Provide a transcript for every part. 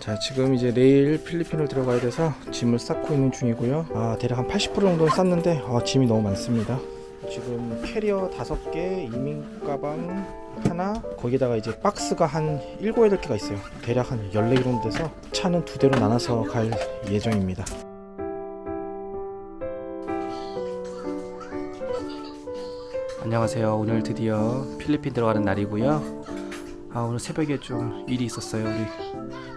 자, 지금 이제 내일 필리핀을 들어가야 돼서 짐을 쌓고 있는 중이고요. 대략 한 80% 정도는 쌌는데 짐이 너무 많습니다. 지금 캐리어 5개, 이민 가방 하나, 거기다가 이제 박스가 한 7, 8개가 있어요. 대략 한 14개 정도 돼서 차는 2대로 나눠서 갈 예정입니다. 안녕하세요. 오늘 드디어 필리핀 들어가는 날이고요. 오늘 새벽에 좀 일이 있었어요. 우리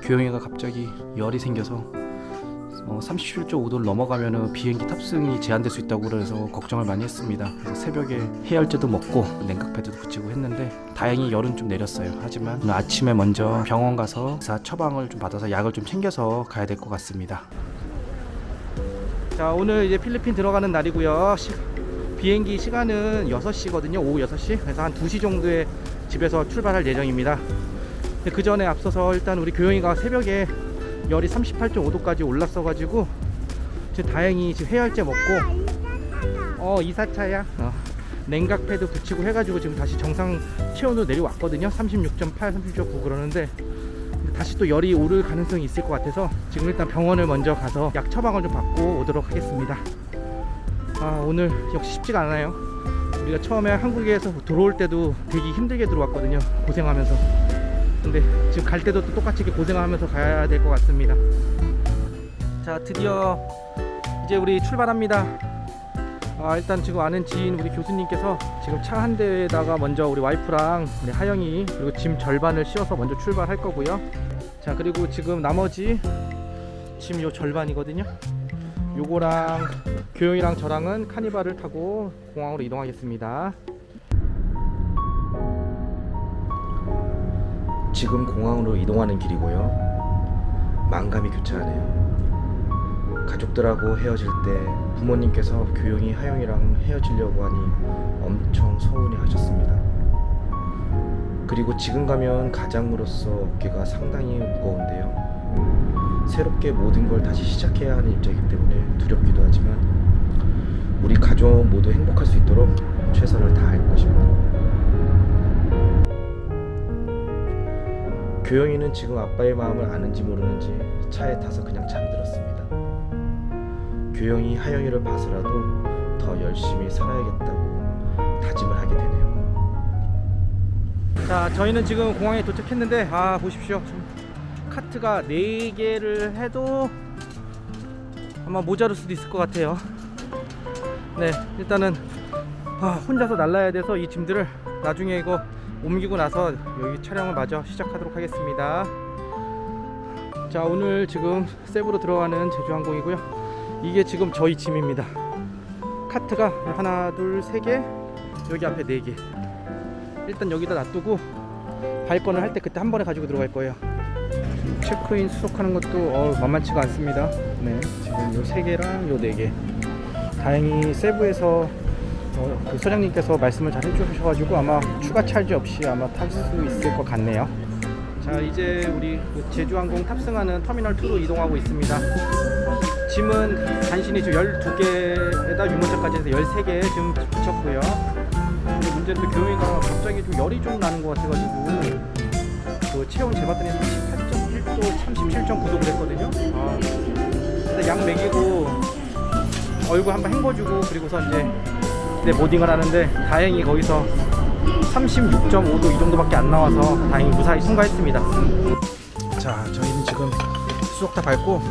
교영이가 갑자기 열이 생겨서 37.5도를 넘어가면 비행기 탑승이 제한될 수 있다고 그래서 걱정을 많이 했습니다. 그래서 새벽에 해열제도 먹고 냉각패드도 붙이고 했는데 다행히 열은 좀 내렸어요. 하지만 오늘 아침에 먼저 병원 가서 의사 처방을 좀 받아서 약을 좀 챙겨서 가야 될 것 같습니다. 자, 오늘 이제 필리핀 들어가는 날이고요. 비행기 시간은 6시거든요. 오후 6시. 그래서 한 2시 정도에 집에서 출발할 예정입니다. 그 전에 앞서서 일단 우리 교영이가 새벽에 열이 38.5도까지 올랐어가지고 지금 다행히 지금 해열제 먹고 이사차야 냉각 패드 붙이고 해가지고 지금 다시 정상 체온으로 내려왔거든요. 36.8, 36.9 그러는데 다시 또 열이 오를 가능성이 있을 것 같아서 지금 일단 병원을 먼저 가서 약 처방을 좀 받고 오도록 하겠습니다. 오늘 역시 쉽지가 않아요. 우리가 처음에 한국에서 들어올 때도 되게 힘들게 들어왔거든요. 고생하면서. 근데 지금 갈 때도 또 똑같이 고생하면서 가야 될 것 같습니다. 자, 드디어 이제 우리 출발합니다. 일단 지금 아는 지인 우리 교수님께서 지금 차 한 대에다가 먼저 우리 와이프랑 우리 하영이 그리고 짐 절반을 씌워서 먼저 출발할 거고요. 자, 그리고 지금 나머지 짐 요 절반이거든요. 요거랑 교영이랑 저랑은 카니발을 타고 공항으로 이동하겠습니다. 지금 공항으로 이동하는 길이고요. 만감이 교차하네요. 가족들하고 헤어질 때 부모님께서 교영이, 하영이랑 헤어지려고 하니 엄청 서운해 하셨습니다. 그리고 지금 가면 가장으로서 어깨가 상당히 무거운데요. 새롭게 모든 걸 다시 시작해야 하는 입장이기 때문에 두렵기도 하지만 우리 가족 모두 행복할 수 있도록 최선을 다할 것입니다. 교영이는 지금 아빠의 마음을 아는지 모르는지 차에 타서 그냥 잠들었습니다. 교영이 하영이를 봐서라도 더 열심히 살아야겠다고 다짐을 하게 되네요. 자, 저희는 지금 공항에 도착했는데 보십시오. 카트가 4개를 해도 아마 모자랄 수도 있을 것 같아요. 네, 일단은 혼자서 날라야 돼서 이 짐들을 나중에 이거 옮기고 나서 여기 촬영을 마저 시작하도록 하겠습니다. 자, 오늘 지금 세부로 들어가는 제주항공이고요. 이게 지금 저희 짐입니다. 카트가 하나, 둘, 3개, 여기 앞에 4개. 일단 여기다 놔두고 발권을 할 때 그때 한 번에 가지고 들어갈 거예요. 체크인 수속하는 것도 만만치가 않습니다. 네, 지금 요 3개랑 요 4개. 다행히 세부에서 그 소장님께서 말씀을 잘 해주셔가지고 아마 추가 찰지 없이 아마 탈 수 있을 것 같네요. 자, 이제 우리 제주항공 탑승하는 터미널 2로 이동하고 있습니다. 짐은 간신히 지금 12개에다 유모차까지 해서 13개 지금 붙였고요. 근데 문제는 또 교영이가 갑자기 좀 열이 좀 나는 것 같아가지고 그 체온 재봤더니 38.1도, 37.9도 그랬거든요. 일단 약 먹이고 얼굴 한번 헹궈주고 그리고서 이제 모딩을 하는데 다행히 거기서 36.5도 이 정도밖에 안 나와서 다행히 무사히 통과했습니다. 자, 저희는 지금 수속 다 밟고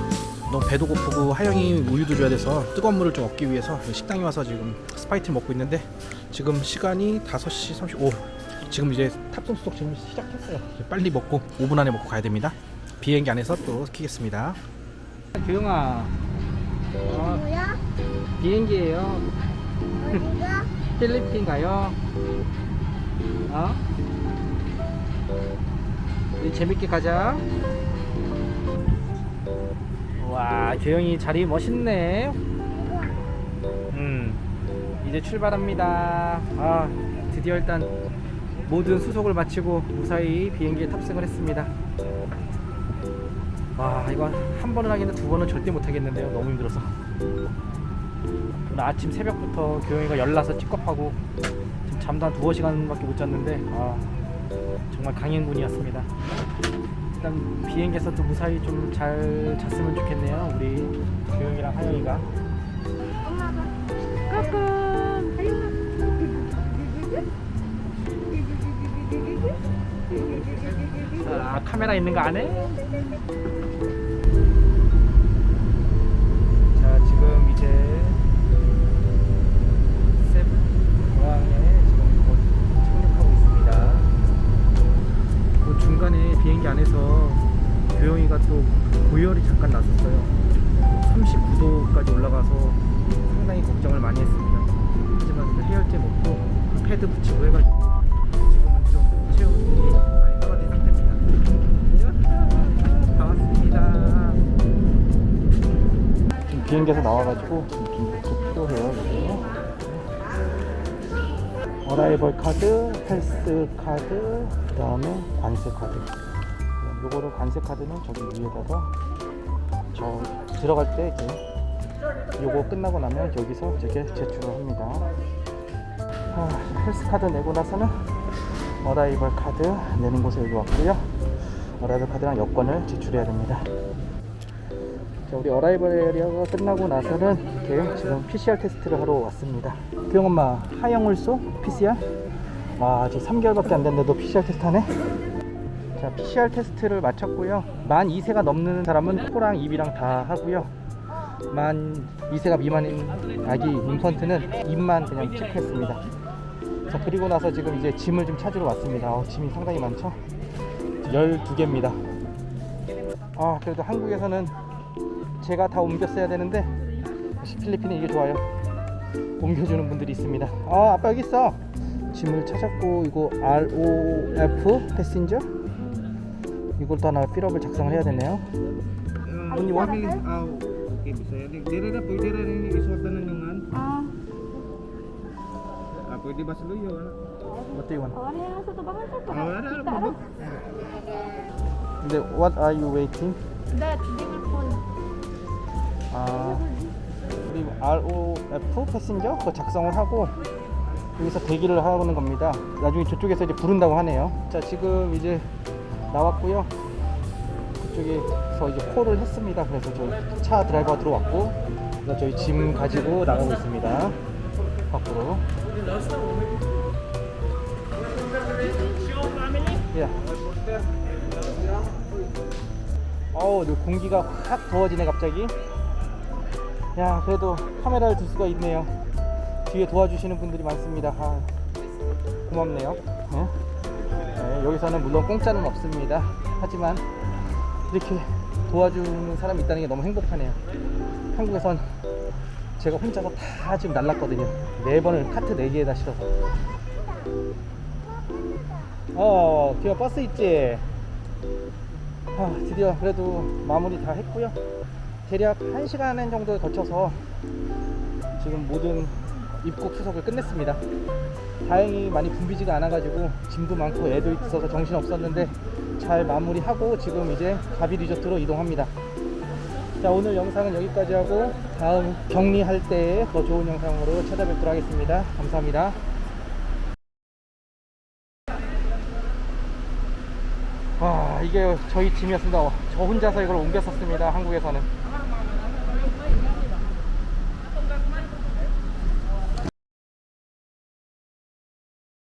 너무 배도 고프고 하영이 우유도 줘야 돼서 뜨거운 물을 좀 얻기 위해서 식당에 와서 지금 스파이트를 먹고 있는데 지금 시간이 5시 35. 지금 이제 탑승 수속 지금 시작했어요. 빨리 먹고 5분 안에 먹고 가야 됩니다. 비행기 안에서 또 키겠습니다. 교영아, 뭐야? 비행기예요. 어디가? 필리핀 가요. 우리 재밌게 가자. 와, 교영이 자리 멋있네. 이제 출발합니다. 드디어 일단 모든 수속을 마치고 무사히 비행기에 탑승을 했습니다. 와, 이거 한 번은 하겠는데 2번은 절대 못 하겠는데요. 너무 힘들어서. 오늘 아침 새벽부터 교영이가 열나서 찌껍하고 잠도 한 2시간밖에 못 잤는데 정말 강행군이었습니다. 일단 비행기에서도 무사히 좀 잘 잤으면 좋겠네요. 우리 교영이랑 하영이가. 아, 카메라 있는 거 안 해? 자, 지금 이제 세부 공항에 지금 곧 착륙하고 있습니다. 그 중간에 비행기 안에서 교영이가 또 고열이 잠깐 났었어요. 39도까지 올라가서 상당히 걱정을 많이 했습니다. 하지만 그 해열제 먹고 패드 붙이고 해가지고 지금은 좀 체온이 많이 떨어진 상태입니다. 다 왔습니다. 지금 비행기에서 나와가지고 좀 필요해요. 어라이벌 카드, 헬스 카드, 그 다음에 관세 카드. 요거를 관세 카드는 저기 위에다가 저 들어갈 때 이제 요거 끝나고 나면 여기서 저게 제출을 합니다. 헬스 카드 내고 나서는 어라이벌 카드 내는 곳에 여기 왔고요. 어라이벌 카드랑 여권을 제출해야 됩니다. 자, 우리 어라이벌 에리어가 끝나고 나서는 이렇게 지금 PCR 테스트를 하러 왔습니다. 교영 엄마, 하영울소 PCR? 와, 아직 3개월밖에 안 됐는데도 PCR 테스트 하네? 자, PCR 테스트를 마쳤고요. 만 2세가 넘는 사람은 코랑 입이랑 다 하고요. 만 2세가 미만인 아기 인펀트는 입만 그냥 체크했습니다. 자, 그리고 나서 지금 이제 짐을 좀 찾으러 왔습니다. 짐이 상당히 많죠? 12개입니다. 아, 그래도 한국에서는 제가 다 옮겼어야 되는데 필리핀은 이게 좋아요. 옮겨주는 분들이 있습니다. 아, 아빠 여기 있어. 짐을 찾았고, 이거 ROF 패신저? 이걸 하나 필업을 작성을 해야 되네요. Only one minute. Okay, bisa. Dire na, pwede rin isuot na nungan. Pwede ba sa luyo? What do you want? Wala na po. 근데 what are you waiting? That they will phone. 아, 우리 ROF 패신저 그거 작성을 하고 여기서 대기를 하는 겁니다. 나중에 저쪽에서 이제 부른다고 하네요. 자, 지금 이제 나왔고요. 그쪽에서 이제 콜을 했습니다. 그래서 저 차 드라이버가 들어왔고, 그래서 저희 짐 가지고 나가고 있습니다. 밖으로. 예. 어우, 공기가 확 더워지네 갑자기. 야, 그래도 카메라를 들 수가 있네요. 뒤에 도와주시는 분들이 많습니다. 아, 고맙네요. 네? 네, 여기서는 물론 공짜는 없습니다. 하지만 이렇게 도와주는 사람이 있다는 게 너무 행복하네요. 한국에선 제가 혼자서 다 지금 날랐거든요. 4번을 카트 4개에다 실어서. 뒤에 버스 있지? 드디어 그래도 마무리 다 했고요. 대략 1시간 정도 거쳐서 지금 모든 입국 수속을 끝냈습니다. 다행히 많이 붐비지가 않아가지고 짐도 많고 애도 있어서 정신 없었는데 잘 마무리하고 지금 이제 가비 리조트로 이동합니다. 자, 오늘 영상은 여기까지 하고 다음 격리할 때에 더 좋은 영상으로 찾아뵙도록 하겠습니다. 감사합니다. 이게 저희 짐이었습니다. 저 혼자서 이걸 옮겼었습니다. 한국에서는.